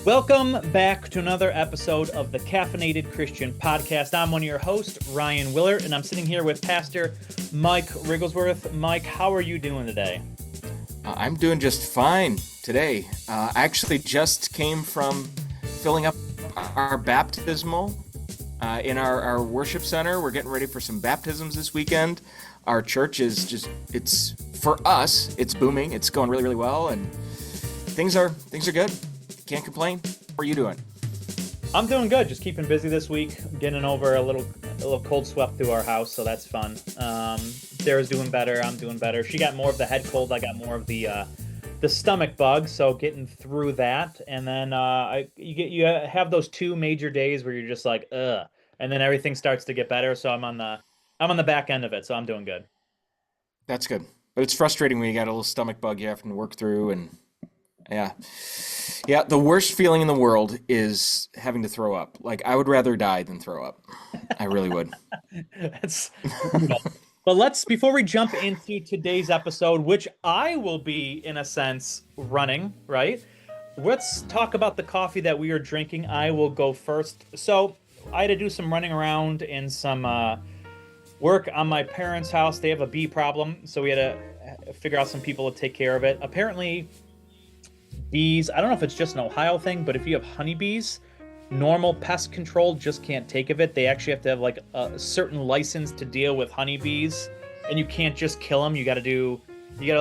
Welcome back to another episode of the Caffeinated Christian Podcast. I'm one of your hosts, Ryan Willert, and I'm sitting here with Pastor Mike Rigglesworth. Mike, how are you doing today? I'm doing just fine today. I actually just came from filling up our baptismal in our worship center. We're getting ready for some baptisms this weekend. Our church is for us, it's booming. It's going really, really well, and things are good. Can't complain. How are you doing? I'm doing good. Just keeping busy this week. Getting over a little cold swept through our house, so that's fun. Sarah's doing better. I'm doing better. She got more of the head cold. I got more of the stomach bug. So getting through that, and then you have those two major days where you're just like ugh, and then everything starts to get better. So I'm on the back end of it. So I'm doing good. That's good. But it's frustrating when you got a little stomach bug you have to work through, and yeah. Yeah, the worst feeling in the world is having to throw up. Like, I would rather die than throw up. I really would. That's brutal. But before we jump into today's episode, which I will be, in a sense, running, right? Let's talk about the coffee that we are drinking. I will go first. So I had to do some running around and some work on my parents' house. They have a bee problem, so we had to figure out some people to take care of it. Apparently, bees, I don't know if it's just an Ohio thing, but if you have honeybees, normal pest control just can't take of it. They actually have to have like a certain license to deal with honeybees, and you can't just kill them. You got to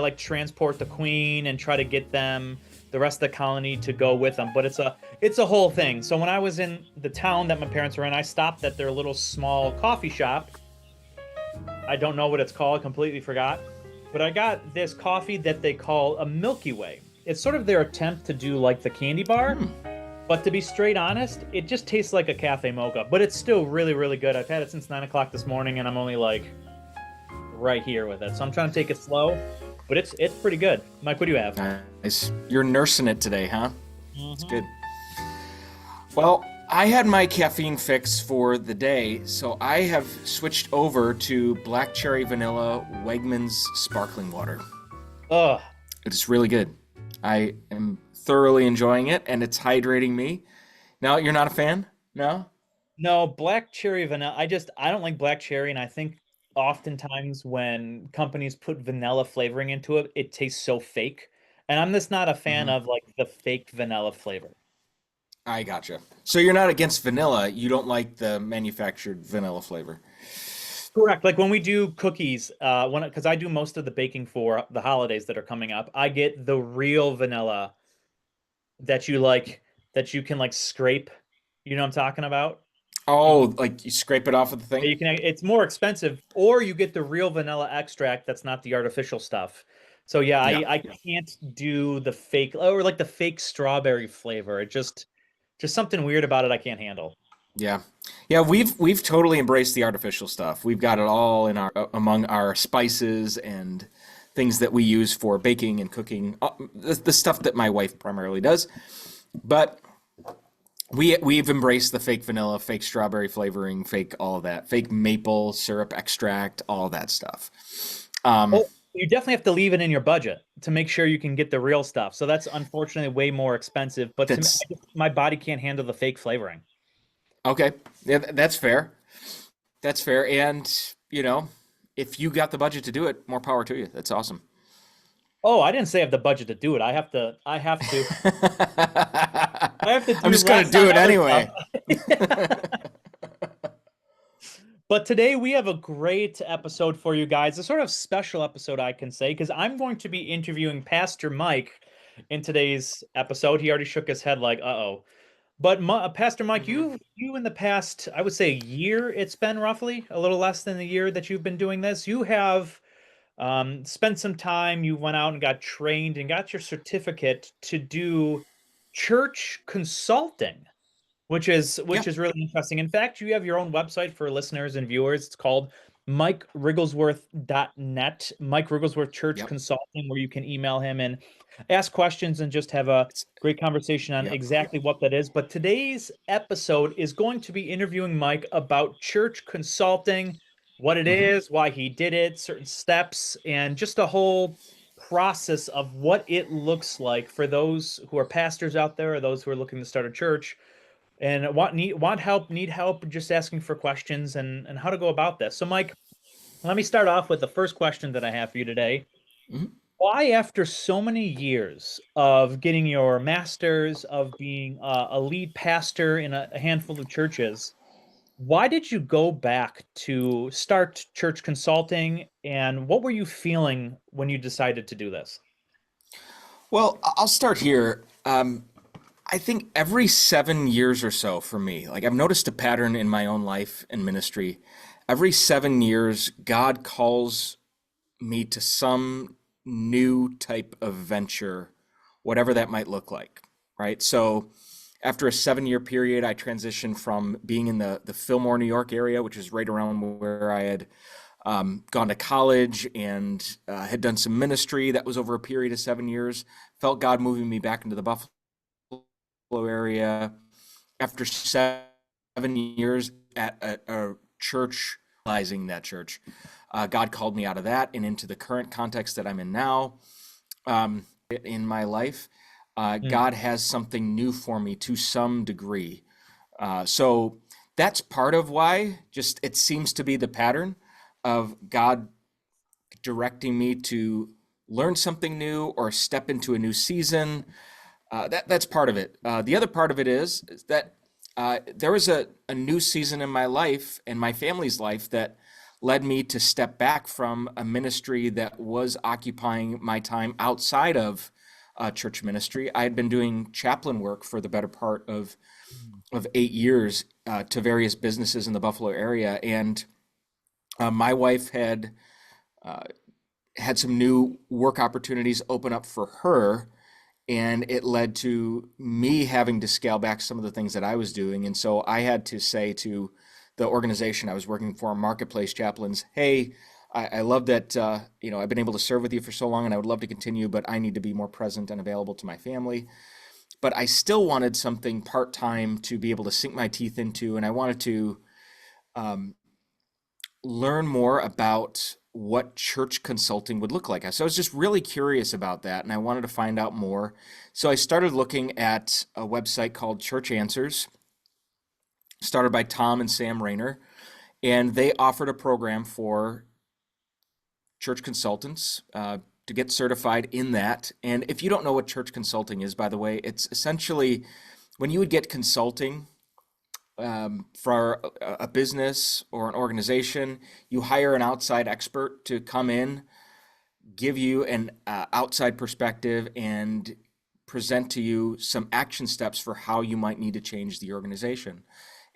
like transport the queen and try to get the rest of the colony to go with them. But it's a whole thing. So when I was in the town that my parents were in, I stopped at their little small coffee shop. I don't know what it's called, completely forgot. But I got this coffee that they call a Milky Way. It's sort of their attempt to do like the candy bar, but to be straight honest, it just tastes like a cafe mocha, but it's still really, really good. I've had it since 9 o'clock this morning, and I'm only like right here with it. So I'm trying to take it slow, but it's pretty good. Mike, what do you have? Nice. You're nursing it today, huh? Mm-hmm. It's good. Well, I had my caffeine fix for the day, so I have switched over to black cherry vanilla Wegmans sparkling water. Ugh. It's really good. I am thoroughly enjoying it, and it's hydrating me. Now, you're not a fan? No? No, black cherry vanilla. I don't like black cherry, and I think oftentimes when companies put vanilla flavoring into it, it tastes so fake. And I'm just not a fan hmm of like the fake vanilla flavor. I gotcha. So you're not against vanilla. You don't like the manufactured vanilla flavor. Correct. Like when we do cookies, because I do most of the baking for the holidays that are coming up, I get the real vanilla that that you can like scrape. You know what I'm talking about? You Oh, like you scrape it off of the thing? you can it's more expensive, or you get the real vanilla extract that's not the artificial stuff. So yeah, Yeah. I can't do the fake or like the fake strawberry flavor. It just something weird about it I can't handle. Yeah. Yeah, we've totally embraced the artificial stuff. We've got it all in our among our spices and things that we use for baking and cooking, the stuff that my wife primarily does. But we've embraced the fake vanilla, fake strawberry flavoring, fake all of that, fake maple syrup extract, all that stuff. Um, Oh, you definitely have to leave it in your budget to make sure you can get the real stuff. So that's unfortunately way more expensive, but to me, that's my body can't handle the fake flavoring. okay. Yeah, that's fair. That's fair. And, if you got the budget to do it, more power to you. That's awesome. Oh, I didn't say I have the budget to do it. I have to I'm do just going to less do on it other stuff. anyway. But today we have a great episode for you guys, a sort of special episode, I can say, because I'm going to be interviewing Pastor Mike in today's episode. He already shook his head like, uh-oh. But Pastor Mike, hmm you in the past, I would say a year, it's been roughly a little less than a year that you've been doing this. You have spent some time, you went out and got trained and got your certificate to do church consulting, which Yeah. is really interesting. In fact, you have your own website for listeners and viewers. It's called MikeRigglesworth.net, Mike Rigglesworth Church Yep. Consulting, where you can email him and ask questions and just have a It's, great conversation on yep. exactly what that is. But today's episode is going to be interviewing Mike about church consulting, what it hmm is, why he did it, certain steps, and just a whole process of what it looks like for those who are pastors out there or those who are looking to start a church and want help, need help, just asking for questions and how to go about this. So, Mike, let me start off with the first question that I have for you today. Mhm. Why, after so many years of getting your master's, of being a lead pastor in a handful of churches, why did you go back to start church consulting, and what were you feeling when you decided to do this? Well, I'll start here. I think every 7 years or so for me, like I've noticed a pattern in my own life and ministry. Every 7 years, God calls me to some new type of venture, whatever that might look like, right? So after a 7 year period, I transitioned from being in the Fillmore, New York area, which is right around where I had gone to college and had done some ministry. That was over a period of 7 years. Felt God moving me back into the Buffalo area. After 7 years at a church, realizing that church, God called me out of that and into the current context that I'm in now in my life. Hmm. God has something new for me to some degree. So that's part of why, just it seems to be the pattern of God directing me to learn something new or step into a new season. That's part of it. The other part of it is that there was a new season in my life and my family's life that led me to step back from a ministry that was occupying my time outside of church ministry. I had been doing chaplain work for the better part of 8 years to various businesses in the Buffalo area, and my wife had some new work opportunities open up for her, and it led to me having to scale back some of the things that I was doing. And so I had to say to the organization I was working for, Marketplace Chaplains, hey, I love that I've been able to serve with you for so long, and I would love to continue, but I need to be more present and available to my family. But I still wanted something part time to be able to sink my teeth into, and I wanted to um, learn more about what church consulting would look like. So I was just really curious about that and I wanted to find out more. So I started looking at a website called Church Answers, started by Tom and Sam Rayner, and they offered a program for church consultants to get certified in that. And if you don't know what church consulting is, by the way, it's essentially when you would get consulting for a business or an organization, you hire an outside expert to come in, give you an outside perspective, and present to you some action steps for how you might need to change the organization.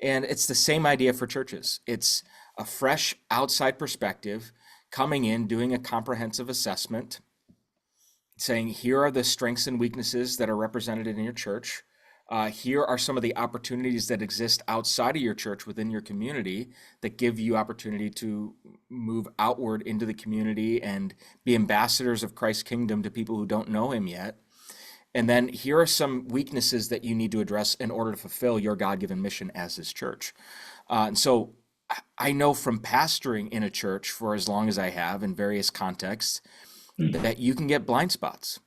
And it's the same idea for churches. It's a fresh outside perspective coming in, doing a comprehensive assessment, saying, here are the strengths and weaknesses that are represented in your church. Here are some of the opportunities that exist outside of your church within your community that give you opportunity to move outward into the community and be ambassadors of Christ's kingdom to people who don't know him yet. And then here are some weaknesses that you need to address in order to fulfill your God-given mission as his church. And so I know from pastoring in a church for as long as I have in various contexts that you can get blind spots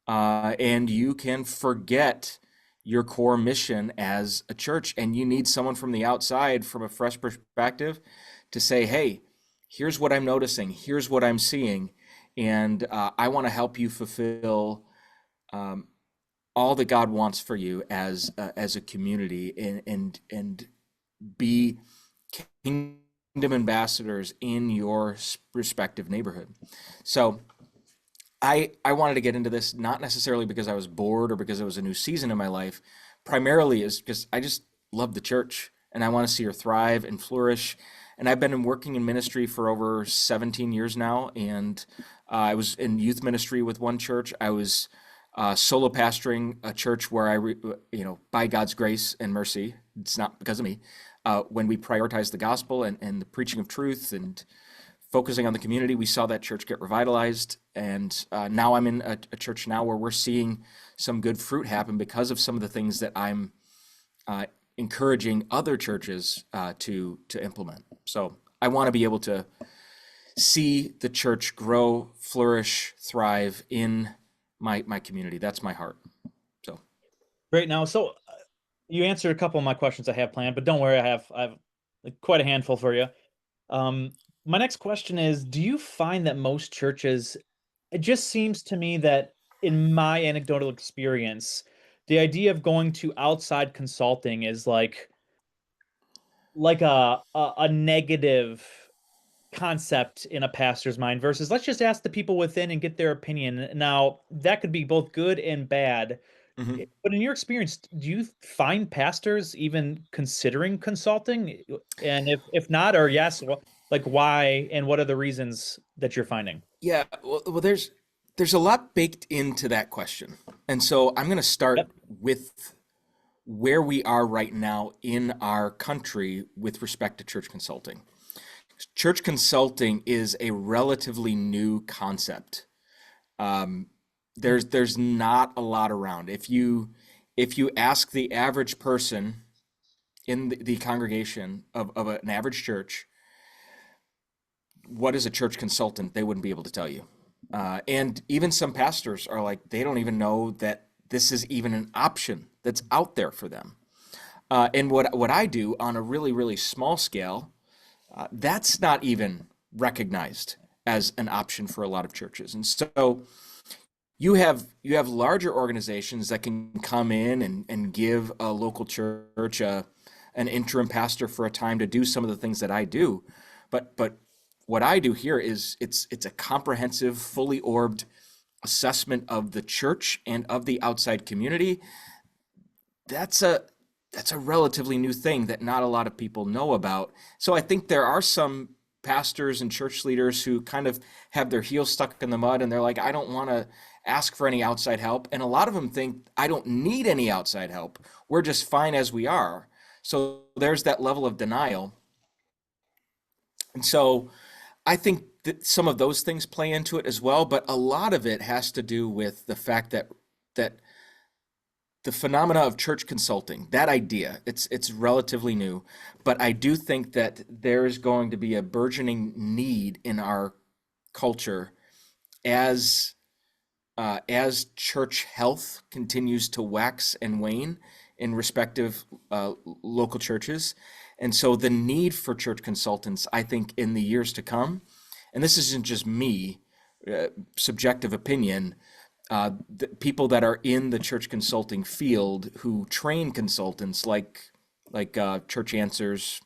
and you can forget your core mission as a church. And you need someone from the outside, from a fresh perspective, to say, hey, here's what I'm noticing, here's what I'm seeing, and I want to help you fulfill um, all that God wants for you as a community, and be kingdom ambassadors in your respective neighborhood. So I wanted to get into this not necessarily because I was bored or because it was a new season in my life. Primarily is because I just love the church and I want to see her thrive and flourish. And I've been working in ministry for over 17 years now. And I was in youth ministry with one church. I was solo pastoring a church where by God's grace and mercy, it's not because of me, when we prioritize the gospel and the preaching of truth and focusing on the community, we saw that church get revitalized. And now I'm in a church now where we're seeing some good fruit happen because of some of the things that I'm uh, encouraging other churches to implement. So I want to be able to see the church grow, flourish, thrive in my community. That's my heart. So, Great. Now, so you answered a couple of my questions I have planned, but don't worry, I have like, quite a handful for you. Um, my next question is, do you find that most churches, it just seems to me that in my anecdotal experience, the idea of going to outside consulting is like a negative concept in a pastor's mind versus let's just ask the people within and get their opinion. Now, that could be both good and bad. mhm. But in your experience, do you find pastors even considering consulting? And if not, or yes, like why and what are the reasons that you're finding? Yeah, well, there's a lot baked into that question, and so I'm going to start Yep. with where we are right now in our country with respect to church consulting. Church consulting is a relatively new concept. Um, there's not a lot around. If you ask the average person in the congregation of an average church, what is a church consultant, they wouldn't be able to tell you. And even some pastors are like, they don't even know that this is even an option that's out there for them. And what I do on a really, really small scale, that's not even recognized as an option for a lot of churches. And so you have larger organizations that can come in and give a local church an interim pastor for a time to do some of the things that I do. But what I do here is it's a comprehensive, fully orbed assessment of the church and of the outside community. That's a relatively new thing that not a lot of people know about. So I think there are some pastors and church leaders who kind of have their heels stuck in the mud and they're like, I don't want to ask for any outside help. And a lot of them think, I don't need any outside help. We're just fine as we are. So there's that level of denial. And so I think that some of those things play into it as well, but a lot of it has to do with the fact that the phenomena of church consulting, that idea, it's relatively new, but I do think that there is going to be a burgeoning need in our culture as as church health continues to wax and wane in respective local churches. And so the need for church consultants, I think, in the years to come, and this isn't just me, subjective opinion, the people that are in the church consulting field who train consultants like Church Answers,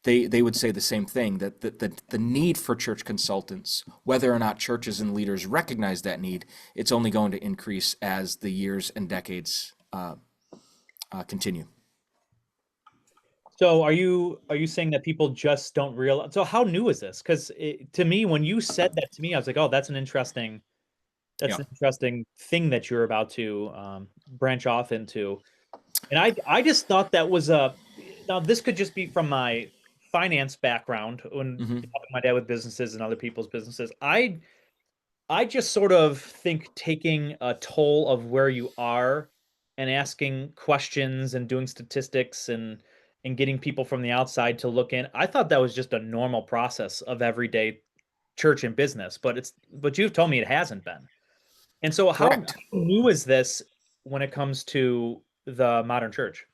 they would say the same thing that the need for church consultants, whether or not churches and leaders recognize that need, it's only going to increase as the years and decades continue. So are you saying that people just don't realize? So how new is this? Because to me, when you said that to me, I was like, oh, that's Yeah. an interesting thing that you're about to branch off into. And I just thought that was a now this could just be from my finance background when Hmm. helping my dad with businesses and other people's businesses. I just sort of think taking a toll of where you are and asking questions and doing statistics and getting people from the outside to look in. I thought that was just a normal process of everyday church and business, but you've told me it hasn't been. And so how Correct. new is this when it comes to the modern church?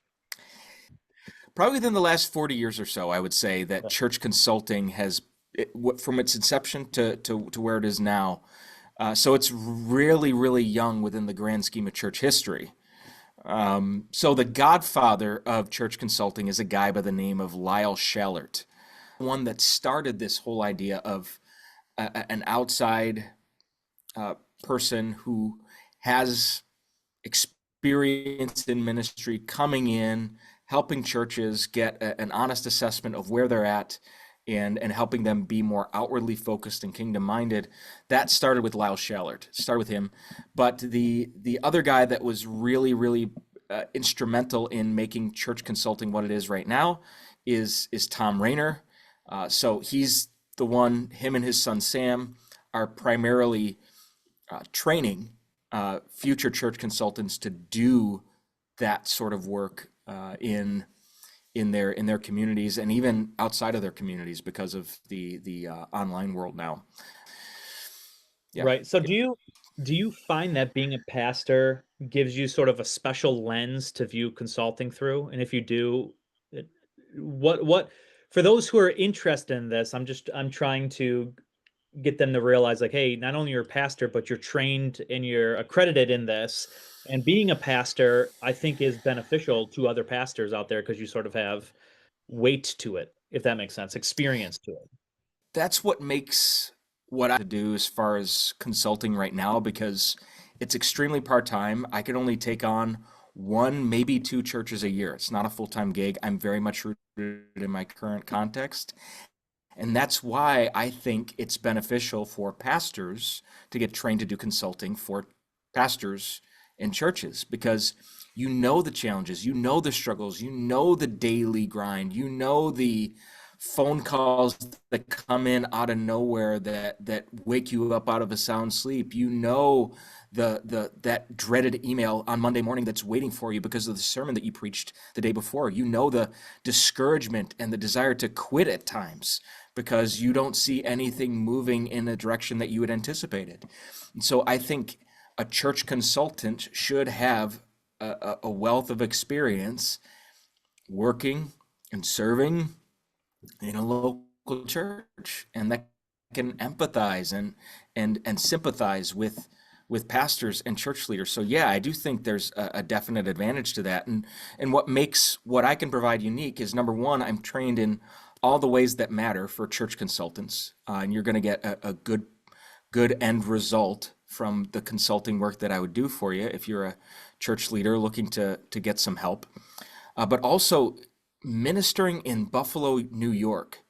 Probably within the last 40 years or so, I would say that Okay. church consulting has, from its inception to where it is now. So it's really, really young within the grand scheme of church history. So the godfather of church consulting is a guy by the name of Lyle Shallert, one that started this whole idea of an outside uh, person who has experience in ministry coming in, helping churches get an honest assessment of where they're at and helping them be more outwardly focused and kingdom minded. That started with Lyle Shallert, started with him. But the other guy that was really, really instrumental in making church consulting what it is right now is Tom Rayner. So he's the one, him and his son Sam are primarily training future church consultants to do that sort of work in in their communities and even outside of their communities because of the online world now. Yeah. Right. So do you find that being a pastor gives you sort of a special lens to view consulting through? And if you do, it- what for those who are interested in this, I'm trying to get them to realize like, hey, not only you're a pastor, but you're trained and you're accredited in this. And being a pastor, I think, is beneficial to other pastors out there because you sort of have weight to it, if that makes sense, experience to it. That's what makes what I do as far as consulting right now because it's extremely part-time. I can only take on one, maybe two churches a year. It's not a full-time gig. I'm very much rooted in my current context. And that's why I think it's beneficial for pastors to get trained to do consulting for pastors in churches because you know the challenges, you know the struggles, you know the daily grind, you know the phone calls that come in out of nowhere that wake you up out of a sound sleep. You know the that dreaded email on Monday morning that's waiting for you because of the sermon that you preached the day before. You know the discouragement and the desire to quit at times because you don't see anything moving in the direction that you had anticipated. And so I think a church consultant should have a wealth of experience working and serving in a local church and that can empathize and sympathize with pastors and church leaders. So yeah, I do think there's a definite advantage to that. And what makes what I can provide unique is number one, I'm trained in all the ways that matter for church consultants, and you're going to get a good end result from the consulting work that I would do for you if you're a church leader looking to get some help. But also, ministering in Buffalo, New York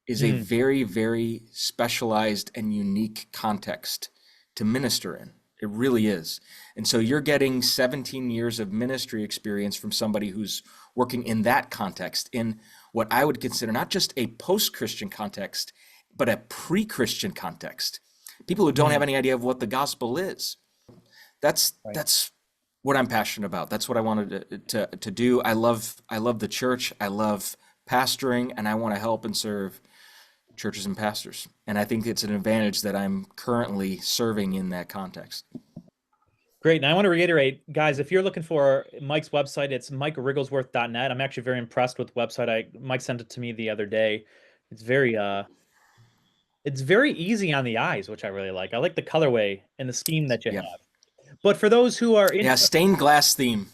is a Mm, very, very specialized and unique context to minister in. It really is. And so you're getting 17 years of ministry experience from somebody who's working in that context, in what I would consider not just a post-Christian context, but a pre-Christian context. People who don't have mm, any idea of what the gospel is. That's right. that's what I'm passionate about. That's what I wanted to do. I love the church. I love pastoring, and I want to help and serve churches and pastors. And I think it's an advantage that I'm currently serving in that context. Great. And I want to reiterate, guys, if you're looking for Mike's website, it's mikewrigglesworth.net. I'm actually very impressed with the website. Mike sent it to me the other day. It's very easy on the eyes, which I really like. I like the colorway and the scheme that you Yeah. have. But for those who are Yeah, interested, stained glass theme.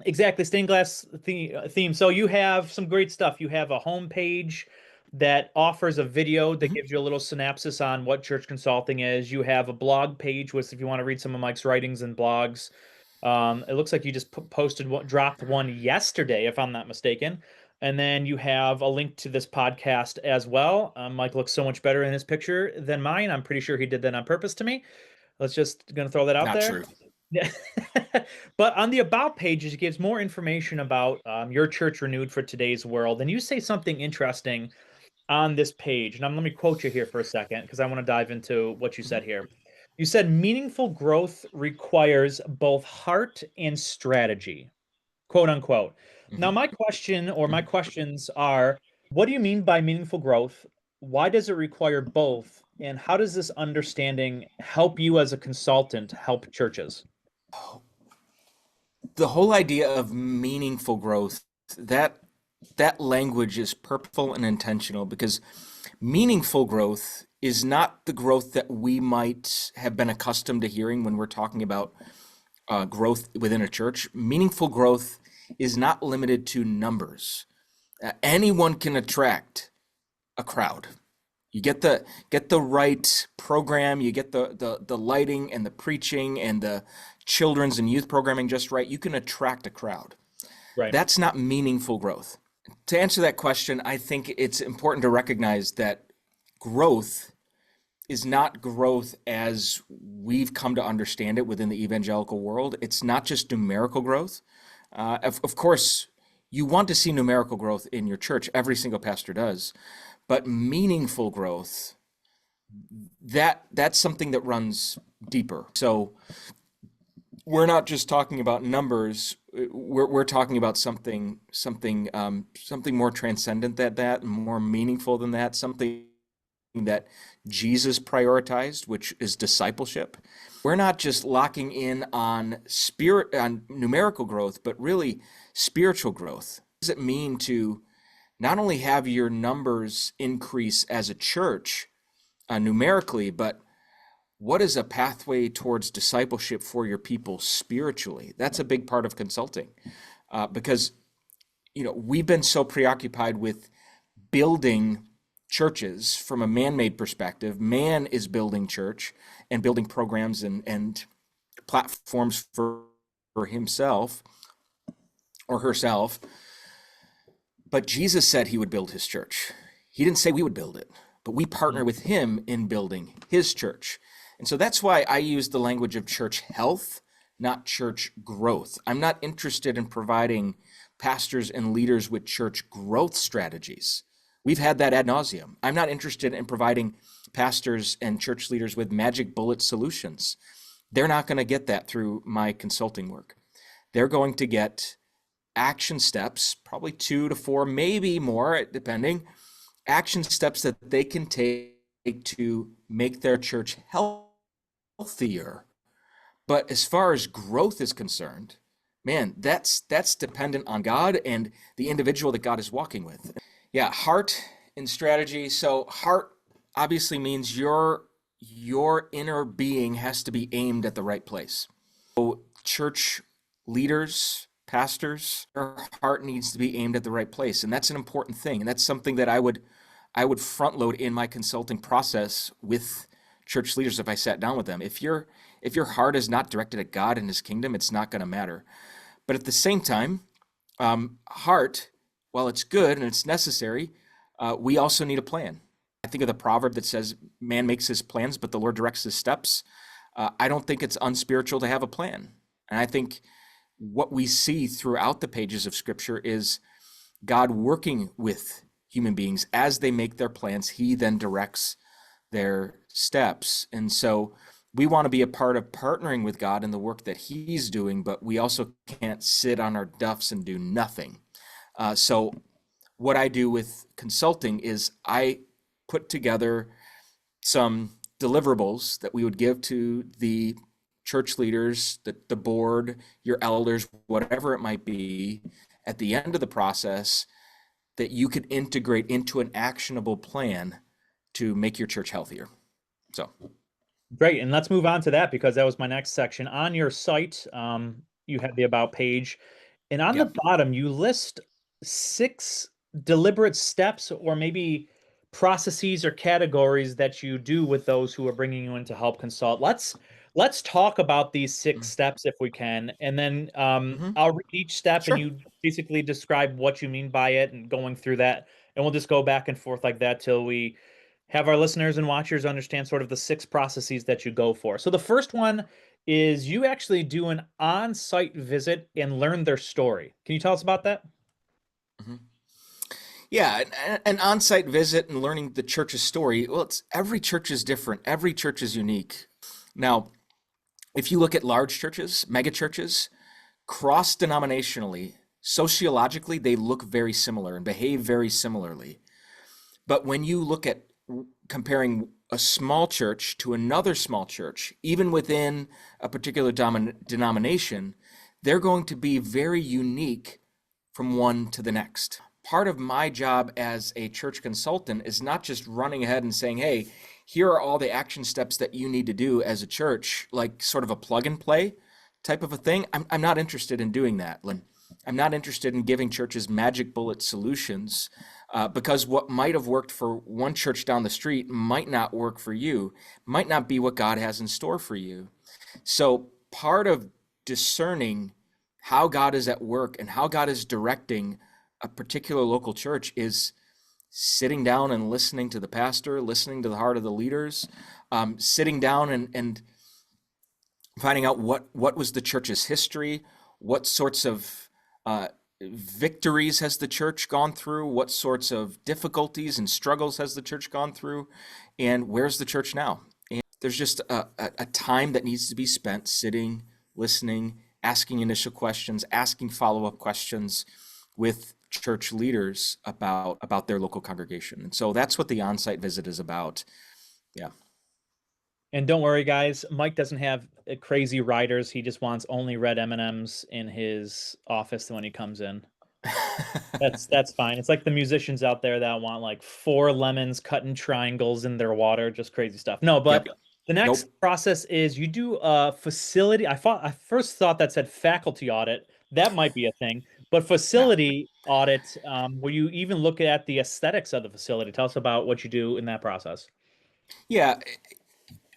exactly, stained glass theme. So you have some great stuff. You have a homepage that offers a video that Mhm. gives you a little synopsis on what church consulting is. You have a blog page, which if you want to read some of Mike's writings and blogs, it looks like you just posted one, dropped one yesterday, if I'm not mistaken. And then you have a link to this podcast as well. Mike looks so much better in his picture than mine. I'm pretty sure he did that on purpose to me. Let's just gonna throw that out Not there. true. Yeah. But on the about pages, it gives more information about your church renewed for today's world. And you say something interesting on this page. And let me quote you here for a second because I want to dive into what you Mhm. said here. You said meaningful growth requires both heart and strategy, quote unquote. Now, Mhm. my question or my Mhm. questions are, what do you mean by meaningful growth? Why does it require both? And how does this understanding help you as a consultant help churches? The whole idea of meaningful growth, that that language is purposeful and intentional because meaningful growth is not the growth that we might have been accustomed to hearing when we're talking about growth within a church. Meaningful growth is not limited to numbers. Anyone can attract a crowd. You get the right program, you get the lighting and the preaching and the children's and youth programming just right, you can attract a crowd. Right. That's not meaningful growth. To answer that question, I think it's important to recognize that growth is not growth as we've come to understand it within the evangelical world. It's not just numerical growth. Of course, you want to see numerical growth in your church. Every single pastor does. But meaningful growth, that's something that runs deeper. So we're not just talking about numbers. We're talking about something more transcendent than that, and more meaningful than that. Something that Jesus prioritized, which is discipleship. We're not just locking in on numerical growth, but really spiritual growth. What does it mean to not only have your numbers increase as a church numerically, but what is a pathway towards discipleship for your people spiritually? That's a big part of consulting, because we've been so preoccupied with building churches from a man-made perspective. Man is building church and building programs and platforms for himself or herself. But Jesus said he would build his church. He didn't say we would build it, but we partner with him in building his church. And so that's why I use the language of church health, not church growth. I'm not interested in providing pastors and leaders with church growth strategies. We've had that ad nauseum. I'm not interested in providing pastors and church leaders with magic bullet solutions. They're not going to get that through my consulting work. They're going to get action steps, probably 2 to 4, maybe more, depending, action steps that they can take to make their church healthier. But as far as growth is concerned, man, that's dependent on God and the individual that God is walking with. Yeah, heart and strategy. So heart obviously means your inner being has to be aimed at the right place. So church leaders, pastors, their heart needs to be aimed at the right place, and that's an important thing. And that's something that I would front load in my consulting process with church leaders if I sat down with them. If your heart is not directed at God and his kingdom, it's not going to matter. But at the same time, heart, while it's good and it's necessary, we also need a plan. I think of the proverb that says, man makes his plans, but the Lord directs his steps. I don't think it's unspiritual to have a plan. And I think what we see throughout the pages of Scripture is God working with human beings as they make their plans. He then directs their steps. And so we want to be a part of partnering with God in the work that he's doing, but we also can't sit on our duffs and do nothing. So what I do with consulting is I put together some deliverables that we would give to the church leaders, the board, your elders, whatever it might be, at the end of the process that you could integrate into an actionable plan to make your church healthier. So, Great. And let's move on to that because that was my next section. On your site, you have the About page, and on yeah. the bottom, you list 6 deliberate steps or maybe processes or categories that you do with those who are bringing you in to help consult. Let's talk about these 6 steps if we can, and then Mm-hmm. I'll read each step and Sure. you basically describe what you mean by it and going through that, and we'll just go back and forth like that till we have our listeners and watchers understand sort of the 6 processes that you go for. So the first one is you actually do an on-site visit and learn their story. Can you tell us about that? Mm-hmm. Yeah, an on-site visit and learning the church's story. Well, it's every church is different. Every church is unique. Now, if you look at large churches, mega churches, cross-denominationally, sociologically, they look very similar and behave very similarly. But when you look at comparing a small church to another small church, even within a particular denomination, they're going to be very unique from one to the next. Part of my job as a church consultant is not just running ahead and saying, hey, here are all the action steps that you need to do as a church, like sort of a plug and play type of a thing. I'm not interested in doing that, Lynn. I'm not interested in giving churches magic bullet solutions, because what might have worked for one church down the street might not work for you, might not be what God has in store for you. So part of discerning how God is at work and how God is directing a particular local church is sitting down and listening to the pastor, listening to the heart of the leaders, sitting down and finding out what was the church's history, what sorts of victories has the church gone through, what sorts of difficulties and struggles has the church gone through, and where's the church now? And there's just a time that needs to be spent sitting listening, asking initial questions, asking follow-up questions with church leaders about their local congregation. And so that's what the on-site visit is about. Yeah. And don't worry, guys, Mike doesn't have crazy riders. He just wants only red M&Ms in his office when he comes in. That's fine. It's like the musicians out there that want like four lemons cut in triangles in their water, just crazy stuff. No, but Yep. the next Nope. process is you do a facility. I first thought that said faculty audit. That might be a thing, but No. facility audit, where you even look at the aesthetics of the facility. Tell us about what you do in that process. Yeah.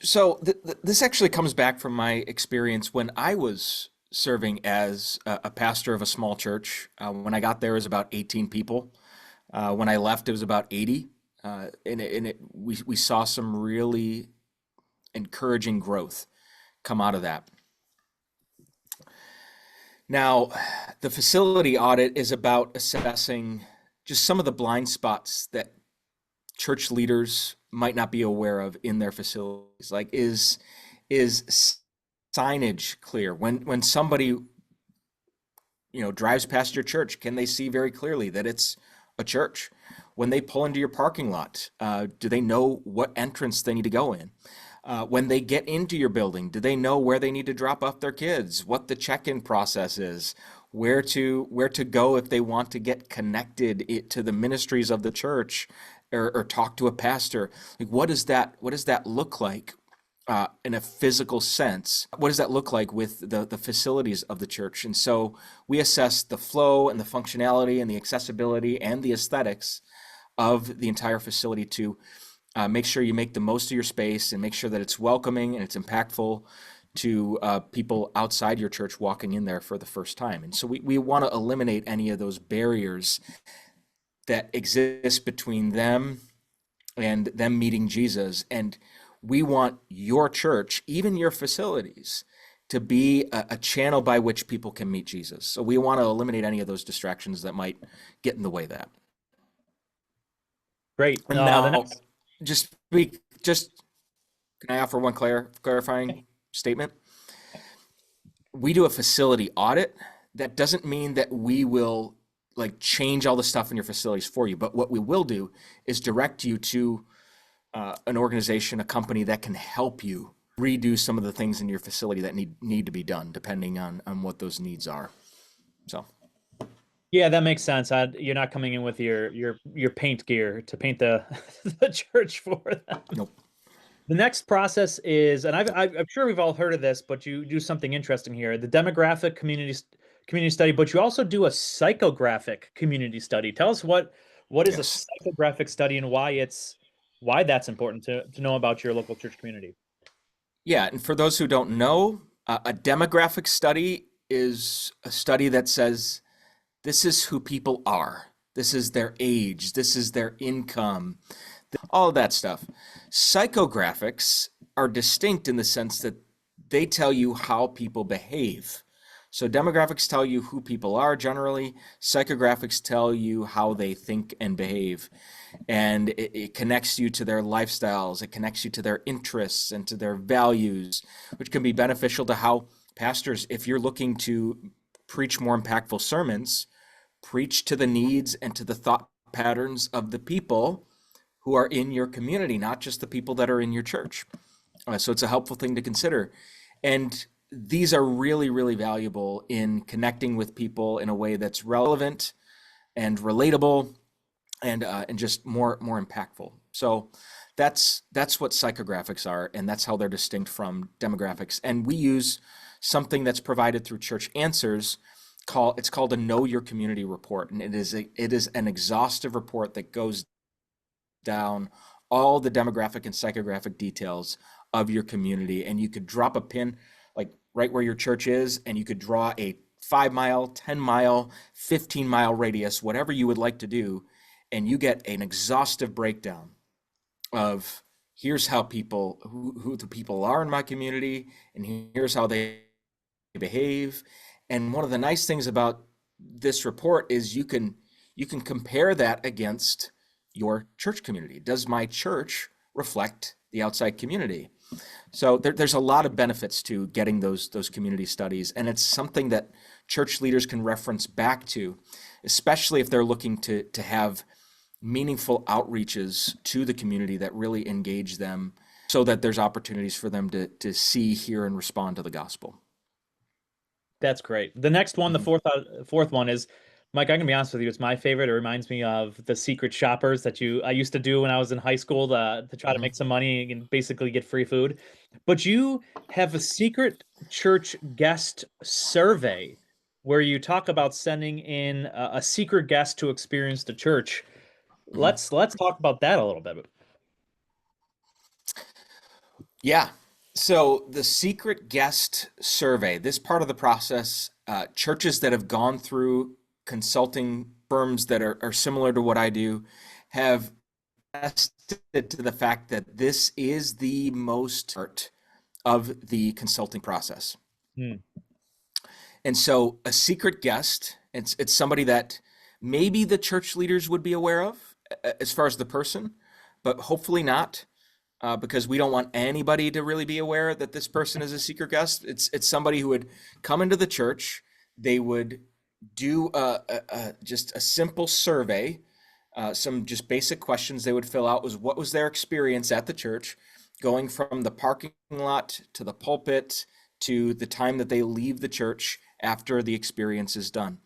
So this actually comes back from my experience when I was serving as a pastor of a small church. When I got there, it was about 18 people. When I left, it was about 80. We saw some really encouraging growth come out of that. Now, the facility audit is about assessing just some of the blind spots that church leaders might not be aware of in their facilities. Like, is signage clear? When somebody drives past your church, can they see very clearly that it's a church? When they pull into your parking lot, do they know what entrance they need to go in? When they get into your building, do they know where they need to drop off their kids, what the check-in process is, where to go if they want to get connected to the ministries of the church, or talk to a pastor? Like, what does that look like in a physical sense? What does that look like with the facilities of the church? And so we assess the flow and the functionality and the accessibility and the aesthetics of the entire facility to make sure you make the most of your space and make sure that it's welcoming and it's impactful to people outside your church walking in there for the first time. And so we want to eliminate any of those barriers that exist between them and them meeting Jesus. And we want your church, even your facilities, to be a channel by which people can meet Jesus. So we want to eliminate any of those distractions that might get in the way of that. Great. And The now, next, just can I offer one clarifying statement? We do a facility audit. That doesn't mean that we will like change all the stuff in your facilities for you, but what we will do is direct you to an organization, a company that can help you redo some of the things in your facility that need to be done, depending on what those needs are. So, yeah, that makes sense. You're not coming in with your paint gear to paint the the church for them. nope. The next process is, and I'm sure we've all heard of this, but you do something interesting here: the demographic community study. But you also do a psychographic community study. Tell us what is a Yes. psychographic study and why that's important to know about your local church community. Yeah, and for those who don't know, a demographic study is a study that says this is who people are. This is their age. This is their income. All of that stuff. Psychographics are distinct in the sense that they tell you how people behave. So demographics tell you who people are generally. Psychographics tell you how they think and behave. And it connects you to their lifestyles. It connects you to their interests and to their values, which can be beneficial to how pastors, if you're looking to preach more impactful sermons, preach to the needs and to the thought patterns of the people who are in your community, not just the people that are in your church. So it's a helpful thing to consider. And these are really, really valuable in connecting with people in a way that's relevant and relatable and just more impactful. So that's what psychographics are, and that's how they're distinct from demographics. And we use something that's provided through Church Answers. It's called a Know Your Community report, and it is an exhaustive report that goes down all the demographic and psychographic details of your community. And you could drop a pin like right where your church is, and you could draw a 5 mile, 10 mile, 15 mile radius, whatever you would like to do, and you get an exhaustive breakdown of here's how people who the people are in my community, and here's how they behave. And one of the nice things about this report is you can compare that against your church community. Does my church reflect the outside community? So there's a lot of benefits to getting those community studies, and it's something that church leaders can reference back to, especially if they're looking to have meaningful outreaches to the community that really engage them, so that there's opportunities for them to see, hear, and respond to the gospel. That's great. The next one, the Mhm. fourth one is, Mike, I'm gonna be honest with you, it's my favorite. It reminds me of the secret shoppers that I used to do when I was in high school to try to Mhm. make some money and basically get free food. But you have a secret church guest survey where you talk about sending in a secret guest to experience the church. Mhm. Let's talk about that a little bit. Yeah. So the secret guest survey, this part of the process, churches that have gone through consulting firms that are similar to what I do have attested to the fact that this is the most part of the consulting process. Hmm. And so a secret guest, it's somebody that maybe the church leaders would be aware of as far as the person, but hopefully not, because we don't want anybody to really be aware that this person is a secret guest. It's somebody who would come into the church. They would do just a simple survey, some just basic questions they would fill out. Was what was their experience at the church, going from the parking lot to the pulpit to the time that they leave the church after the experience is done.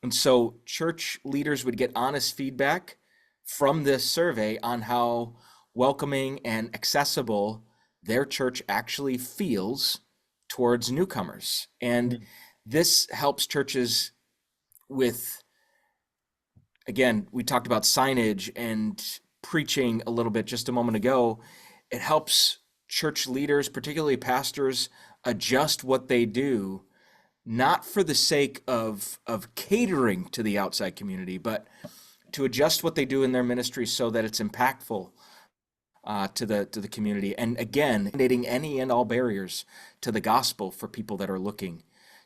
And so church leaders would get honest feedback from this survey on how welcoming and accessible their church actually feels towards newcomers. And Hmm. this helps churches with, again, we talked about signage and preaching a little bit just a moment ago. It helps church leaders, particularly pastors, adjust what they do, not for the sake of catering to the outside community, but to adjust what they do in their ministry so that it's impactful to the community, and again, eliminating any and all barriers to the gospel for people that are looking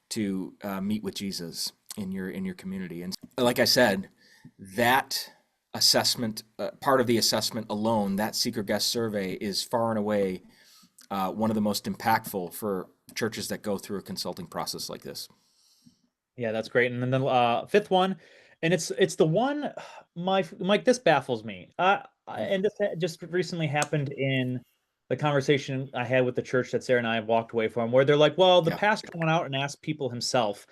to meet with Jesus in your community. And like I said, that assessment, part of the assessment alone, that secret guest survey is far and away one of the most impactful for churches that go through a consulting process like this. Yeah, that's great. And then the fifth one, and it's the one, Mike, this baffles me. And this just recently happened in the conversation I had with the church that Sarah and I have walked away from, where they're like, "Well, the Yeah. pastor went out and asked people himself,"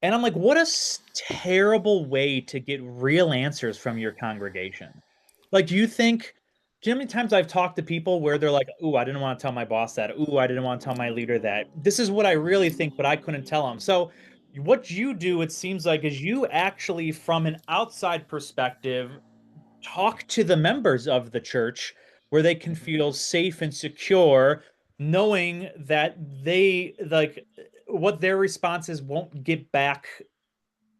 and I'm like, "What a terrible way to get real answers from your congregation." Like, do you know how many times I've talked to people where they're like, "Ooh, I didn't want to tell my boss that. Ooh, I didn't want to tell my leader that. This is what I really think, but I couldn't tell him." So what you do, it seems like, is you actually, from an outside perspective, talk to the members of the church where they can Mhm. feel safe and secure, knowing that they like what their responses won't get back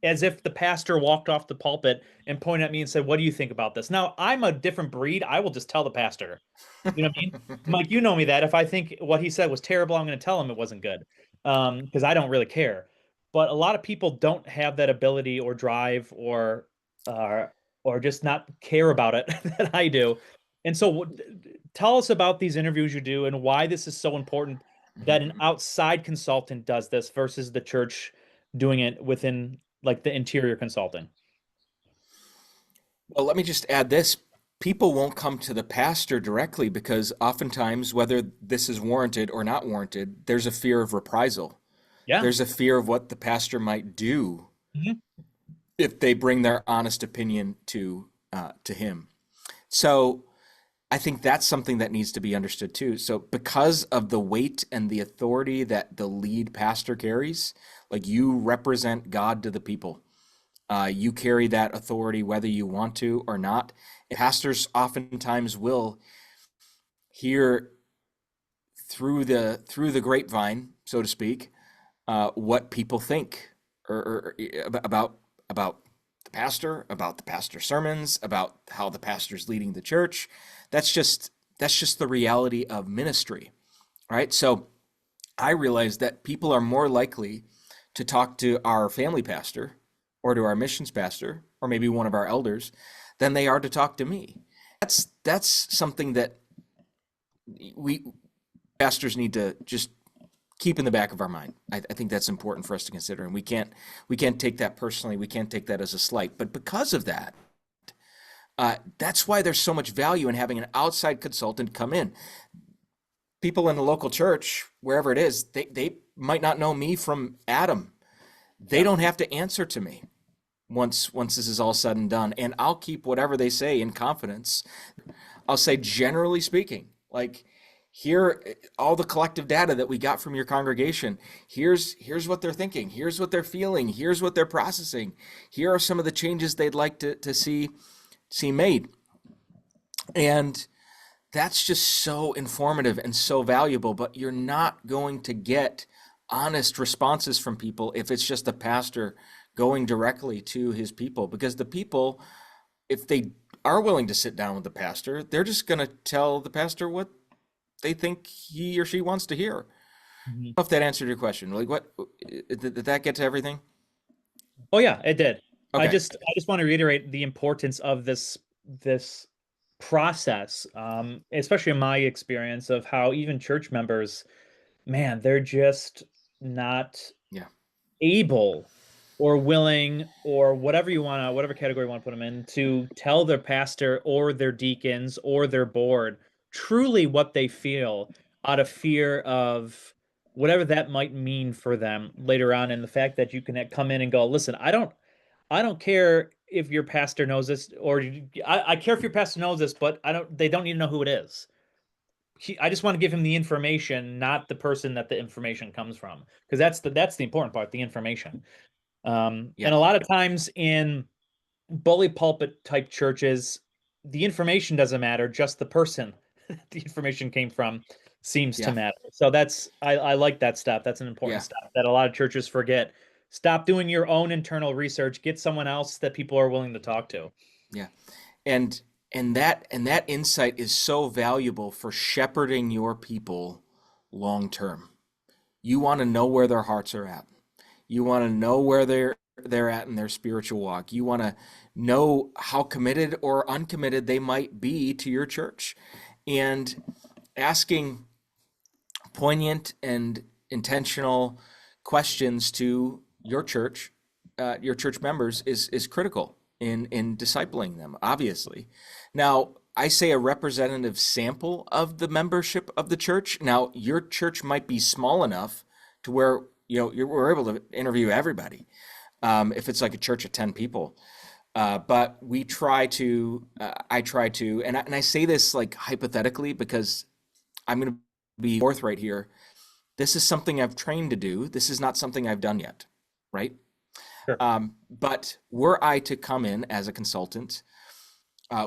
as if the pastor walked off the pulpit and pointed at me and said, "What do you think about this?" Now, I'm a different breed. I will just tell the pastor. You know what I mean? Mike, you know me that if I think what he said was terrible, I'm going to tell him it wasn't good. Because I don't really care. But a lot of people don't have that ability or drive uh, or just not care about it that I do. And so tell us about these interviews you do and why this is so important that an outside consultant does this versus the church doing it within like the interior consulting. Well, let me just add this. People won't come to the pastor directly because oftentimes, whether this is warranted or not warranted, there's a fear of reprisal. Yeah. There's a fear of what the pastor might do Mhm. if they bring their honest opinion to him. So I think that's something that needs to be understood too. So because of the weight and the authority that the lead pastor carries, like you represent God to the people. You carry that authority whether you want to or not. Pastors oftentimes will hear through the grapevine, so to speak, what people think about the pastor, about the pastor's sermons, about how the pastor's leading the church. That's just the reality of ministry, right? So I realize that people are more likely to talk to our family pastor or to our missions pastor or maybe one of our elders than they are to talk to me. That's something that we pastors need to just keep in the back of our mind. I think that's important for us to consider, and we can't take that personally. We can't take that as a slight. But because of that, that's why there's so much value in having an outside consultant come in. People in the local church, wherever it is, they might not know me from Adam. They Yeah. don't have to answer to me once this is all said and done, and I'll keep whatever they say in confidence. I'll say, generally speaking, like, here, all the collective data that we got from your congregation, here's what they're thinking, here's what they're feeling, here's what they're processing, here are some of the changes they'd like to see made. And that's just so informative and so valuable, but you're not going to get honest responses from people if it's just a pastor going directly to his people, because the people, if they are willing to sit down with the pastor, they're just going to tell the pastor what they think he or she wants to hear. Mhm. If that answered your question, like, what did that get to everything? Oh yeah, it did. Okay. I just want to reiterate the importance of this process, especially in my experience of how even church members, man, they're just not Yeah. able or willing or whatever category you want to put them in, to tell their pastor or their deacons or their board truly what they feel out of fear of whatever that might mean for them later on. And the fact that you can come in and go, listen, I don't care if your pastor knows this, or I care if your pastor knows this, but they don't need to know who it is. I just want to give him the information, not the person that the information comes from, because that's the important part, the information. Yeah. And a lot of times in bully pulpit type churches, the information doesn't matter, just the person the information came from seems to Yeah. matter. So I like that stuff. That's an important Yeah. step that a lot of churches forget. Stop doing your own internal research. Get someone else that people are willing to talk to. Yeah. and and that insight is so valuable for shepherding your people long term. You want to know where their hearts are at. You want to know where they're at in their spiritual walk. You want to know how committed or uncommitted they might be to your church. And asking poignant and intentional questions to your church members is critical in discipling them. Obviously, now I say a representative sample of the membership of the church. Now your church might be small enough to where we're able to interview everybody. If it's like a church of 10 people, but we try to, I try to, and I say this like hypothetically because I'm going to be forthright here. This is something I've trained to do. This is not something I've done yet, right? Sure. But were I to come in as a consultant,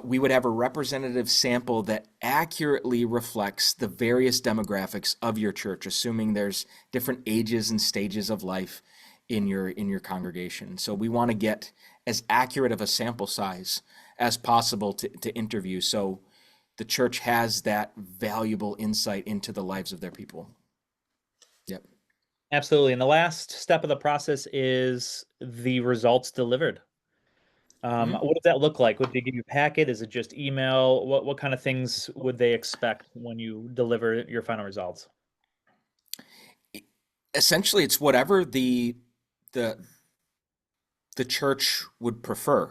we would have a representative sample that accurately reflects the various demographics of your church, assuming there's different ages and stages of life in your congregation. So we want to get as accurate of a sample size as possible to interview, so the church has that valuable insight into the lives of their people. Yep. Absolutely. And the last step of the process is the results delivered. Mhm. What does that look like? Would they give you a packet? Is it just email? What kind of things would they expect when you deliver your final results? Essentially, it's whatever the the church would prefer.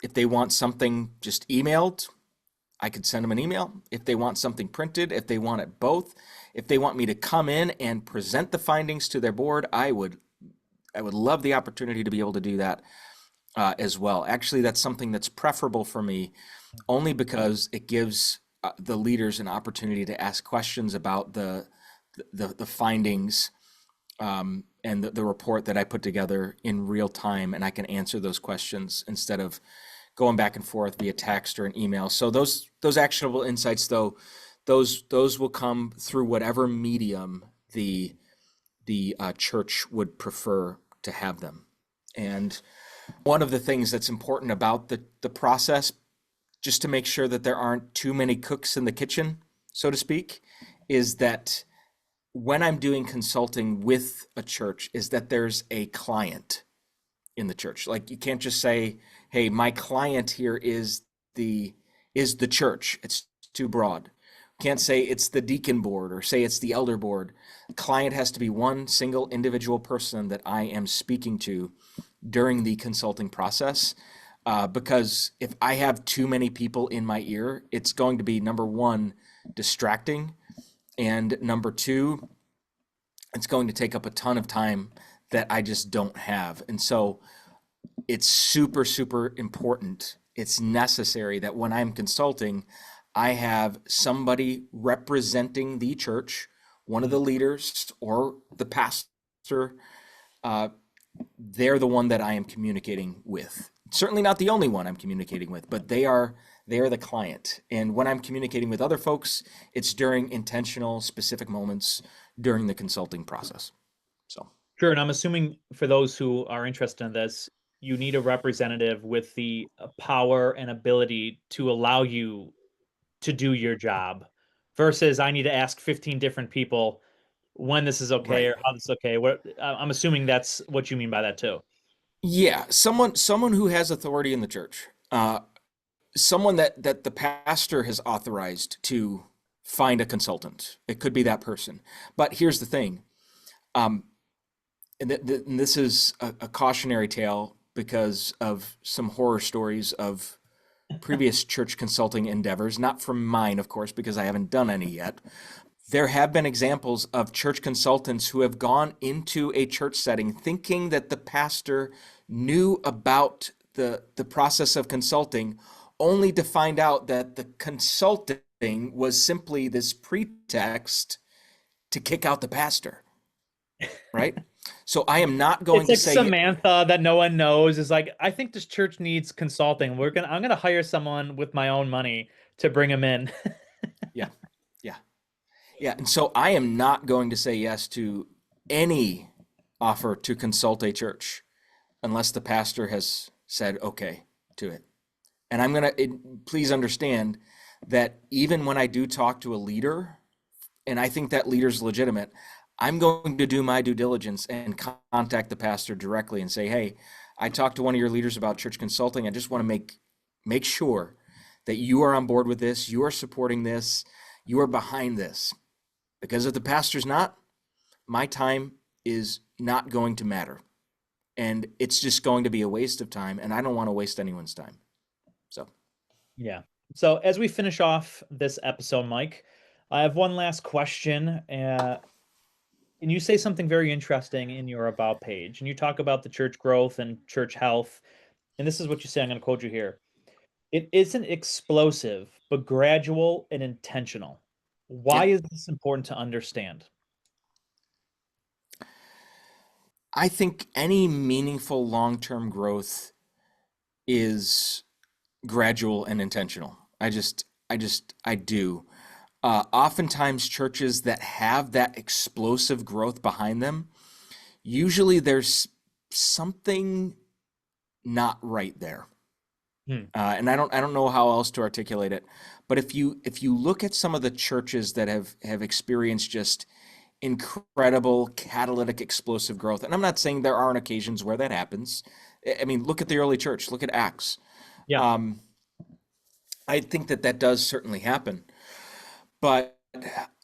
If they want something just emailed, I could send them an email. If they want something printed, if they want it both, if they want me to come in and present the findings to their board, I would love the opportunity to be able to do that as well. Actually, that's something that's preferable for me, only because it gives the leaders an opportunity to ask questions about the findings, and the report that I put together in real time, and I can answer those questions instead of going back and forth via text or an email. So those actionable insights, though, those will come through whatever medium the church would prefer to have them. And one of the things that's important about the process, just to make sure that there aren't too many cooks in the kitchen, so to speak, is that when I'm doing consulting with a church, is that there's a client in the church. Like, you can't just say, "Hey, my client here is the church." It's too broad. Can't say it's the deacon board or say it's the elder board. Client has to be one single individual person that I am speaking to during the consulting process. Because if I have too many people in my ear, it's going to be number one, distracting, and number two, it's going to take up a ton of time that I just don't have. And so it's super, super important. It's necessary that when I'm consulting, I have somebody representing the church, one of Mm. the leaders or the pastor. Uh, they're the one that I am communicating with. Certainly not the only one I'm communicating with, but they are the client. And when I'm communicating with other folks, it's during intentional, specific moments during the consulting process. So, Sure, and I'm assuming for those who are interested in this, you need a representative with the power and ability to allow you to do your job versus I need to ask 15 different people when this is okay right. or how this is okay. I'm assuming that's what you mean by that too. Yeah, someone who has authority in the church. Someone that the pastor has authorized to find a consultant. It could be that person. But here's the thing, um, and this is a cautionary tale because of some horror stories of previous church consulting endeavors, not from mine, of course, because I haven't done any yet. There have been examples of church consultants who have gone into a church setting thinking that the pastor knew about the process of consulting, only to find out that the consulting was simply this pretext to kick out the pastor, right? So I am not It's going to like say, Samantha that no one knows is like, I think this church needs consulting. I'm gonna hire someone with my own money to bring him in. yeah, yeah, yeah. And so I am not going to say yes to any offer to consult a church unless the pastor has said okay to it. And please understand that even when I do talk to a leader, and I think that leader's legitimate, I'm going to do my due diligence and contact the pastor directly and say, hey, I talked to one of your leaders about church consulting. I just want to make sure that you are on board with this, you are supporting this, you are behind this. Because if the pastor's not, my time is not going to matter. And it's just going to be a waste of time, and I don't want to waste anyone's time. So, Yeah. So as we finish off this episode, Mike, I have one last question. And you say something very interesting in your About page, and you talk about the church growth and church health. And this is what you say. I'm going to quote you here. It isn't explosive, but gradual and intentional. Why yep. is this important to understand? I think any meaningful long-term growth is gradual and intentional. I do. Oftentimes, churches that have that explosive growth behind them, usually there's something not right there. Hmm. And I don't know how else to articulate it, but if you look at some of the churches that have experienced just incredible catalytic explosive growth, and I'm not saying there aren't occasions where that happens. I mean, look at the early church, look at Acts. Yeah. Um, I think that that does certainly happen, but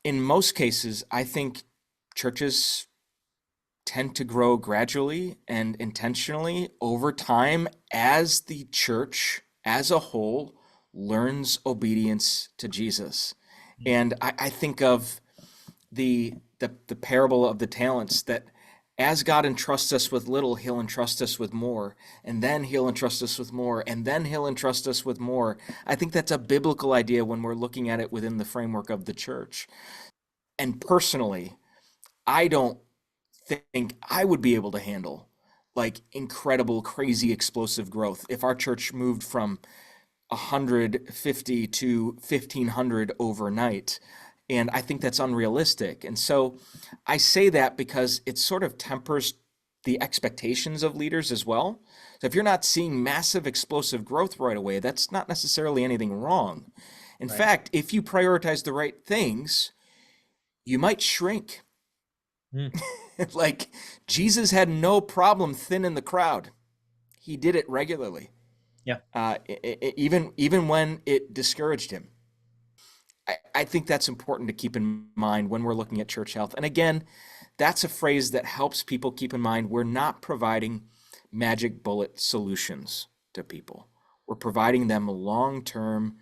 in most cases, I think churches tend to grow gradually and intentionally over time as the church as a whole learns obedience to Jesus. Hmm. And I think of the parable of the talents, that as God entrusts us with little, he'll entrust us with more, and then he'll entrust us with more, and then he'll entrust us with more. I think that's a biblical idea when we're looking at it within the framework of the church. And personally, I don't think I would be able to handle like incredible, crazy, explosive growth if our church moved from 150 to 1,500 overnight. And I think that's unrealistic. And so I say that because it sort of tempers the expectations of leaders as well. So if you're not seeing massive explosive growth right away, that's not necessarily anything wrong. In Right. fact, if you prioritize the right things, you might shrink. Hmm. Like Jesus had no problem thinning the crowd. He did it regularly, Yeah. even when it discouraged him. I think that's important to keep in mind when we're looking at church health. And again, that's a phrase that helps people keep in mind we're not providing magic bullet solutions to people. We're providing them long-term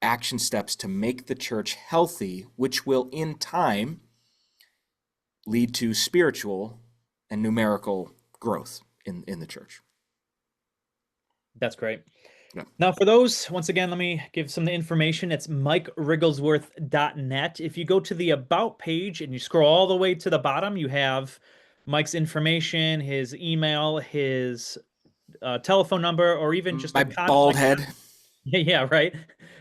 action steps to make the church healthy, which will in time lead to spiritual and numerical growth in the church. That's great. Yeah. Now, for those, once again, let me give some of the information. It's mikewrigglesworth.net. If you go to the About page and you scroll all the way to the bottom, you have Mike's information, his email, his telephone number, or even just a My bald contact. head. Yeah, right.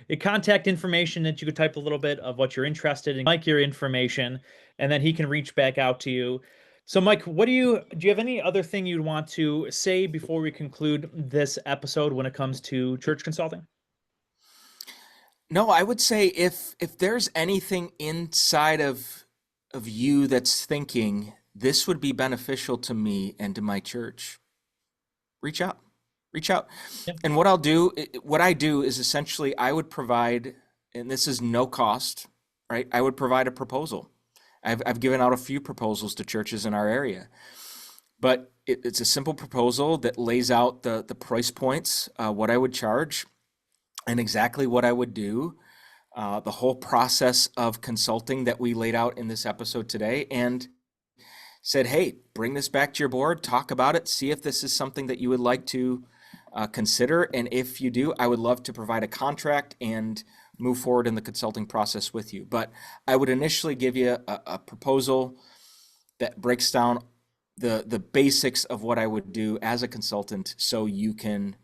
A contact information that you could type a little bit of what you're interested in, like your information, and then he can reach back out to you. So, Mike, what do you have any other thing you'd want to say before we conclude this episode when it comes to church consulting? No, I would say if there's anything inside of you that's thinking this would be beneficial to me and to my church, reach out. Reach out. Yeah. And what I do is essentially I would provide, and this is no cost, right? I would provide a proposal. I've given out a few proposals to churches in our area, but it's a simple proposal that lays out the price points, what I would charge, and exactly what I would do, the whole process of consulting that we laid out in this episode today, and said, hey, bring this back to your board, talk about it, see if this is something that you would like to consider. And if you do, I would love to provide a contract and move forward in the consulting process with you. But I would initially give you a proposal that breaks down the basics of what I would do as a consultant so you can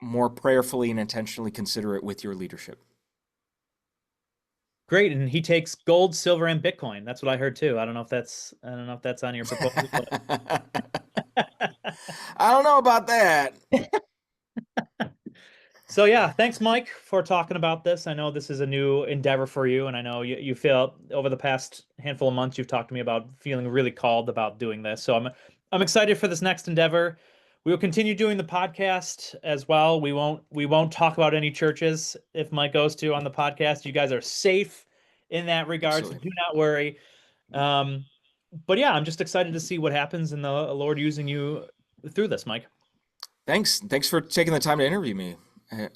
more prayerfully and intentionally consider it with your leadership. Great, and he takes gold, silver, and Bitcoin. That's what I heard too. I don't know if that's on your proposal, but I don't know about that. so yeah, thanks, Mike, for talking about this. I know this is a new endeavor for you, and I know you feel over the past handful of months you've talked to me about feeling really called about doing this. So I'm excited for this next endeavor. We will continue doing the podcast as well. We won't talk about any churches if Mike goes to on the podcast. You guys are safe in that regard, so do Absolutely. not worry. Um, but yeah, I'm just excited to see what happens and the Lord using you through this, Mike. Thanks for taking the time to interview me.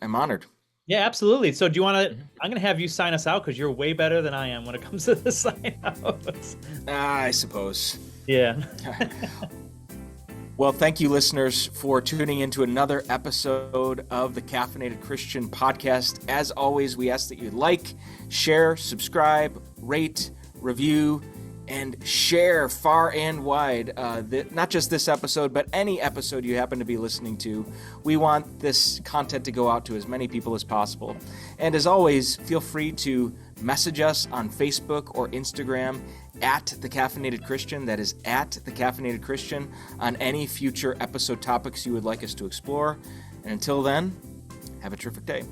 I'm honored. Yeah, absolutely. So do you want to? Mhm. I'm going to have you sign us out because you're way better than I am when it comes to the sign outs. I suppose. Yeah. Well, thank you, listeners, for tuning into another episode of the Caffeinated Christian podcast. As always, we ask that you like, share, subscribe, rate, review, and share far and wide, not just this episode, but any episode you happen to be listening to. We want this content to go out to as many people as possible. And as always, feel free to message us on Facebook or Instagram at The Caffeinated Christian. That is at The Caffeinated Christian on any future episode topics you would like us to explore. And until then, have a terrific day.